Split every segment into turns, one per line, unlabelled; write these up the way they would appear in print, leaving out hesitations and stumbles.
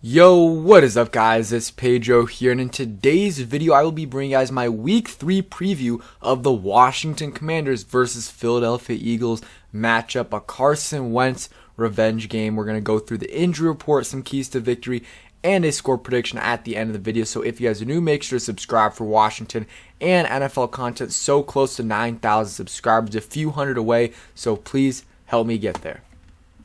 Yo, what is up guys, it's Pedro here, and in today's video I will be bringing you guys my week 3 preview of the Washington Commanders versus Philadelphia Eagles matchup, a Carson Wentz revenge game. We're going to go through the injury report, some keys to victory, and a score prediction at the end of the video. So if you guys are new, make sure to subscribe for Washington and NFL content. So close to 9,000 subscribers, a few hundred away, so please help me get there.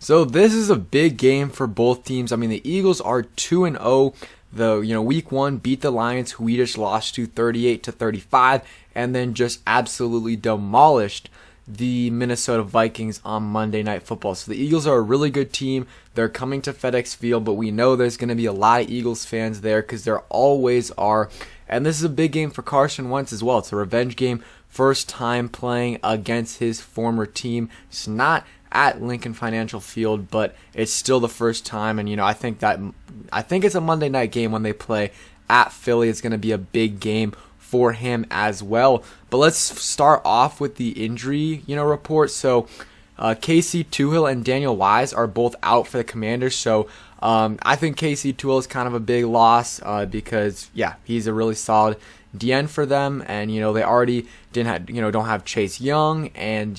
So this is a big game for both teams. I mean, the Eagles are 2-0. Week 1 beat the Lions, who we just lost to 38-35, and then just absolutely demolished the Minnesota Vikings on Monday Night Football. So the Eagles are a really good team. They're coming to FedEx Field, but we know there's going to be a lot of Eagles fans there because there always are. And this is a big game for Carson Wentz as well. It's a revenge game. First time playing against his former team. It's not at Lincoln Financial Field, but it's still the first time, and I think it's a Monday night game when they play at Philly. It's going to be a big game for him as well. But let's start off with the injury report. So Casey Tuhill and Daniel Wise are both out for the Commanders. So I think Casey Tuhill is kind of a big loss because he's a really solid DN for them, and they already don't have Chase Young, and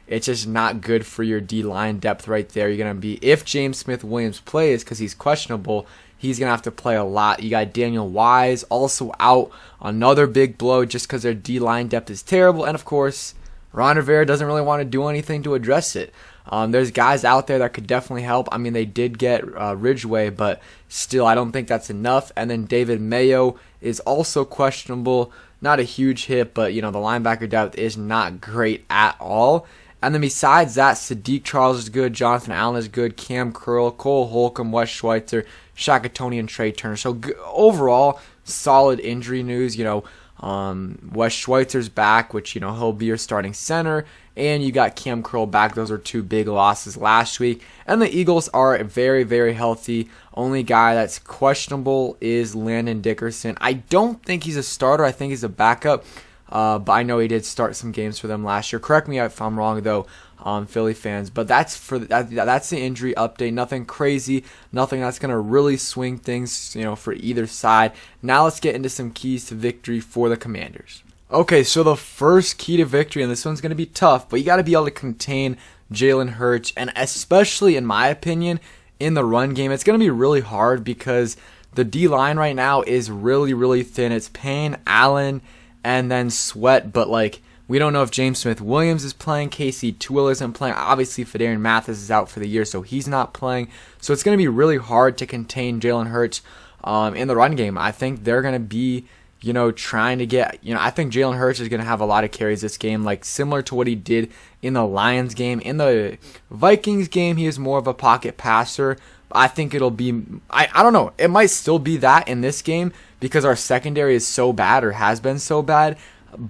it's just not good for your D-line depth right there. You're going to be, if James Smith-Williams plays, because he's questionable, he's going to have to play a lot. You got Daniel Wise also out, another big blow just because their D-line depth is terrible. And, of course, Ron Rivera doesn't really want to do anything to address it. There's guys out there that could definitely help. I mean, they did get Ridgeway, but still, I don't think that's enough. And then David Mayo is also questionable. Not a huge hit, but, the linebacker depth is not great at all. And then besides that, Sadiq Charles is good, Jonathan Allen is good, Cam Curl, Cole Holcomb, Wes Schweitzer, Shakatoni, and Trey Turner. So overall, solid injury news. Wes Schweitzer's back, which he'll be your starting center, and you got Cam Curl back. Those are two big losses last week. And the Eagles are very, very healthy. Only guy that's questionable is Landon Dickerson. I don't think he's a starter. I think he's a backup. But I know he did start some games for them last year. Correct me if I'm wrong, though, Philly fans. But that's the injury update. Nothing crazy. Nothing that's going to really swing things, for either side. Now let's get into some keys to victory for the Commanders. Okay, so the first key to victory, and this one's going to be tough, but you got to be able to contain Jalen Hurts, and especially, in my opinion, in the run game. It's going to be really hard because the D-line right now is really, really thin. It's Payne, Allen, and then Sweat, but we don't know if James Smith-Williams is playing. Casey Tuhill isn't playing. Obviously, Fedarian Mathis is out for the year, so he's not playing. So it's going to be really hard to contain Jalen Hurts in the run game. I think they're going to be, trying to get, I think Jalen Hurts is going to have a lot of carries this game, similar to what he did in the Lions game. In the Vikings game, he is more of a pocket passer. I think it'll be, I don't know, it might still be that in this game because our secondary is so bad or has been so bad,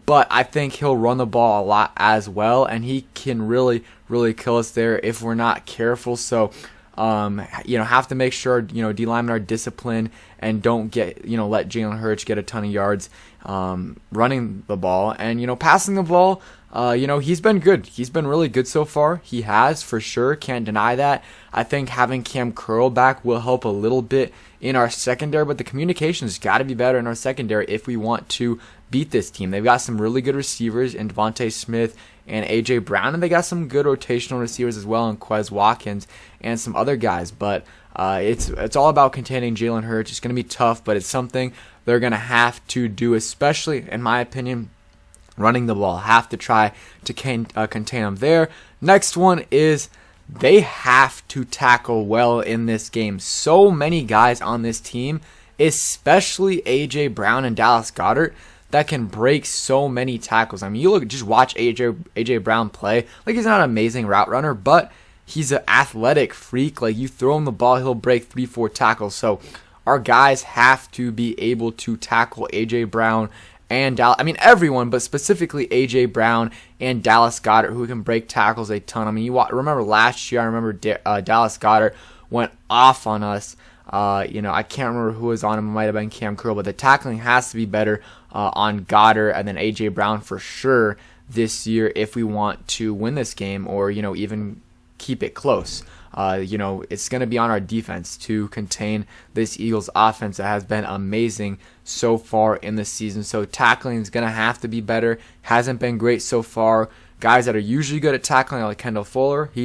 but I think he'll run the ball a lot as well, and he can really, really kill us there if we're not careful. So, have to make sure, D linemen are disciplined and don't get, let Jalen Hurts get a ton of yards running the ball. And, passing the ball, he's been good. He's been really good so far. He has, for sure. Can't deny that. I think having Cam Curl back will help a little bit in our secondary, but the communication's got to be better in our secondary if we want to beat this team. They've got some really good receivers in Devontae Smith and A.J. Brown, and they got some good rotational receivers as well in Quez Watkins and some other guys. But it's all about containing Jalen Hurts. It's going to be tough, but it's something they're going to have to do, especially, in my opinion, running the ball. Have to try to contain them there. Next one is they have to tackle well in this game. So many guys on this team, especially A.J. Brown and Dallas Goedert, that can break so many tackles. I mean, just watch A.J. Brown play. He's not an amazing route runner, but he's an athletic freak. You throw him the ball, he'll break 3-4 tackles. So our guys have to be able to tackle A.J. Brown and everyone, but specifically A.J. Brown and Dallas Goedert, who can break tackles a ton. I mean, remember last year, I remember Dallas Goedert went off on us. I can't remember who was on him. It might have been Cam Curl, but the tackling has to be better on Goedert and then A.J. Brown for sure this year if we want to win this game or, even keep it close. It's going to be on our defense to contain this Eagles offense that has been amazing so far in the season. So tackling is going to have to be better. Hasn't been great so far. Guys that are usually good at tackling, like Kendall Fuller, he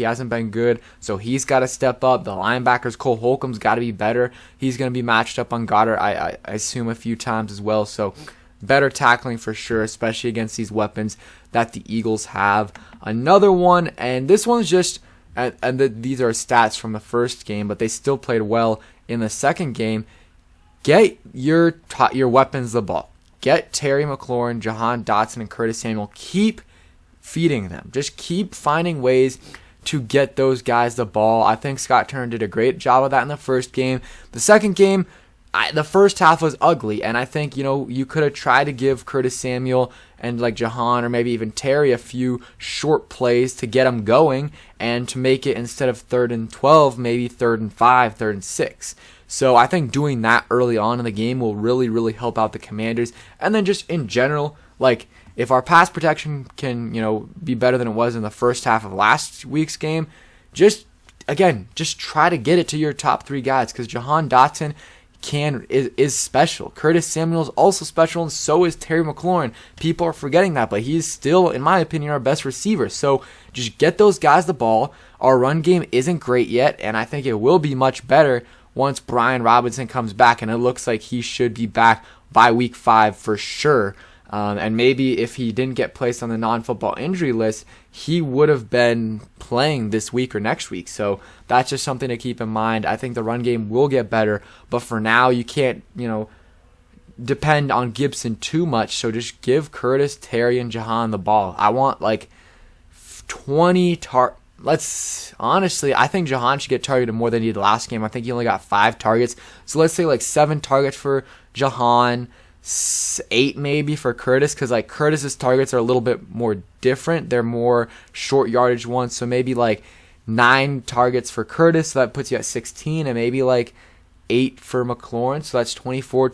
hasn't been good, so he's got to step up. The linebackers, Cole Holcomb's got to be better. He's going to be matched up on Goddard, I assume, a few times as well. So better tackling for sure, especially against these weapons that the Eagles have. Another one, and this one's just, these are stats from the first game, but they still played well in the second game. Get your weapons the ball. Get Terry McLaurin, Jahan Dotson, and Curtis Samuel. Keep feeding them. Just keep finding ways to get those guys the ball. I think Scott Turner did a great job of that in the first game. The second game, the first half was ugly, and I think, you could have tried to give Curtis Samuel and like Jahan or maybe even Terry a few short plays to get them going and to make it, instead of 3rd and 12, maybe 3rd and 5, 3rd and 6. So I think doing that early on in the game will really, really help out the Commanders. And then just in general, like, if our pass protection can, be better than it was in the first half of last week's game, just try to get it to your top 3 guys, because Jahan Dotson is special. Curtis Samuel's also special, and so is Terry McLaurin. People are forgetting that, but he's still, in my opinion, our best receiver. So just get those guys the ball. Our run game isn't great yet, and I think it will be much better once Brian Robinson comes back, and it looks like he should be back by week 5 for sure. And maybe if he didn't get placed on the non-football injury list, he would have been playing this week or next week. So that's just something to keep in mind. I think the run game will get better, but for now you can't, depend on Gibson too much. So just give Curtis, Terry, and Jahan the ball. I want like 20 honestly, I think Jahan should get targeted more than he did last game. I think he only got 5 targets. So let's say like 7 targets for Jahan, 8 maybe for Curtis, because like Curtis's targets are a little bit more different. They're more short yardage ones, so maybe like 9 targets for Curtis, so that puts you at 16, and maybe like 8 for McLaurin, so that's 24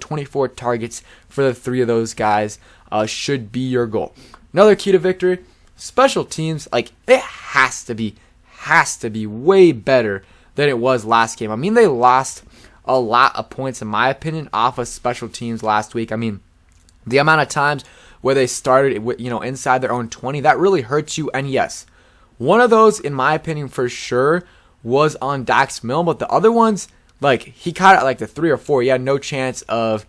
targets for the 3 of those guys should be your goal. Another key to victory, special teams, like it has to be way better than it was last game. I mean, they lost a lot of points, in my opinion, off of special teams last week. I mean, the amount of times where they started, inside their own 20, that really hurts you. And yes, one of those, in my opinion, for sure, was on Dax Milne. But the other ones, like, he caught it like the 3 or 4. He had no chance of,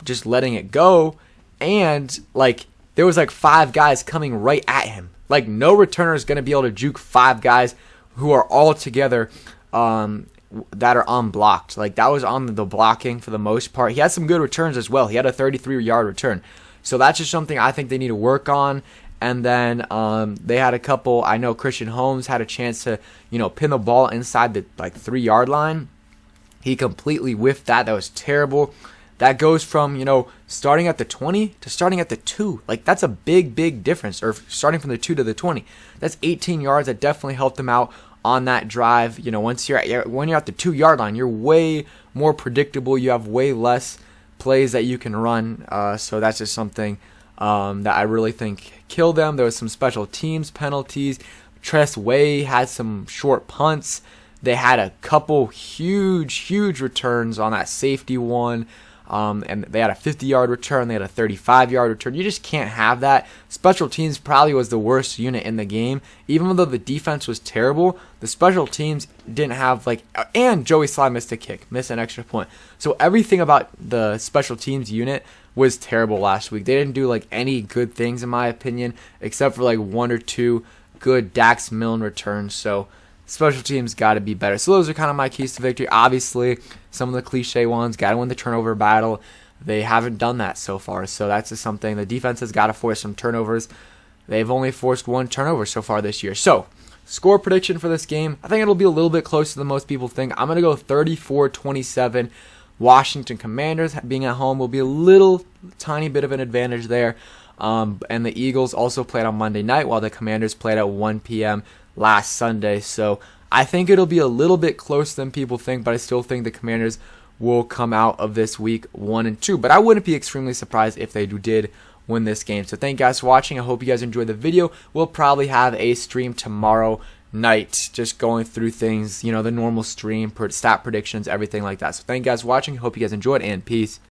just letting it go. And, like, there was like 5 guys coming right at him. Like, no returner is going to be able to juke 5 guys who are all together, that are unblocked. Like, that was on the blocking for the most part. He had some good returns as well. He had a 33-yard return. So that's just something I think they need to work on. And then they had a couple. I know Christian Holmes had a chance to, pin the ball inside the 3-yard line. He completely whiffed that. That was terrible. That goes from, starting at the 20 to starting at the 2. Like, that's a big, big difference. Or starting from the 2 to the 20. That's 18 yards. That definitely helped them out on that drive. When you're at the 2-yard line, you're way more predictable. You have way less plays that you can run. So that's just something that I really think killed them. There was some special teams penalties. Tress Way had some short punts. They had a couple huge returns on that safety one. And they had a 50-yard return. They had a 35-yard return. You just can't have that. Special teams probably was the worst unit in the game. Even though the defense was terrible, the special teams didn't have, and Joey Sly missed an extra point. So everything about the special teams unit was terrible last week. They didn't do, any good things, in my opinion, except for, 1 or 2 good Dax Milne returns. So special teams got to be better. So those are kind of my keys to victory. Obviously, some of the cliche ones, got to win the turnover battle. They haven't done that so far, so that's just something. The defense has got to force some turnovers. They've only forced 1 turnover so far this year. So, score prediction for this game, I think it'll be a little bit closer than most people think. I'm going to go 34-27. Washington Commanders, being at home, will be a little tiny bit of an advantage there. And the Eagles also played on Monday night, while the Commanders played at 1 p.m. last Sunday. So I think it'll be a little bit closer than people think, but I still think the Commanders will come out of this week 1-2. But I wouldn't be extremely surprised if they did win this game. So thank you guys for watching. I hope you guys enjoyed the video. We'll probably have a stream tomorrow night, just going through things, the normal stream, stat predictions, everything like that. So thank you guys for watching. Hope you guys enjoyed, and peace.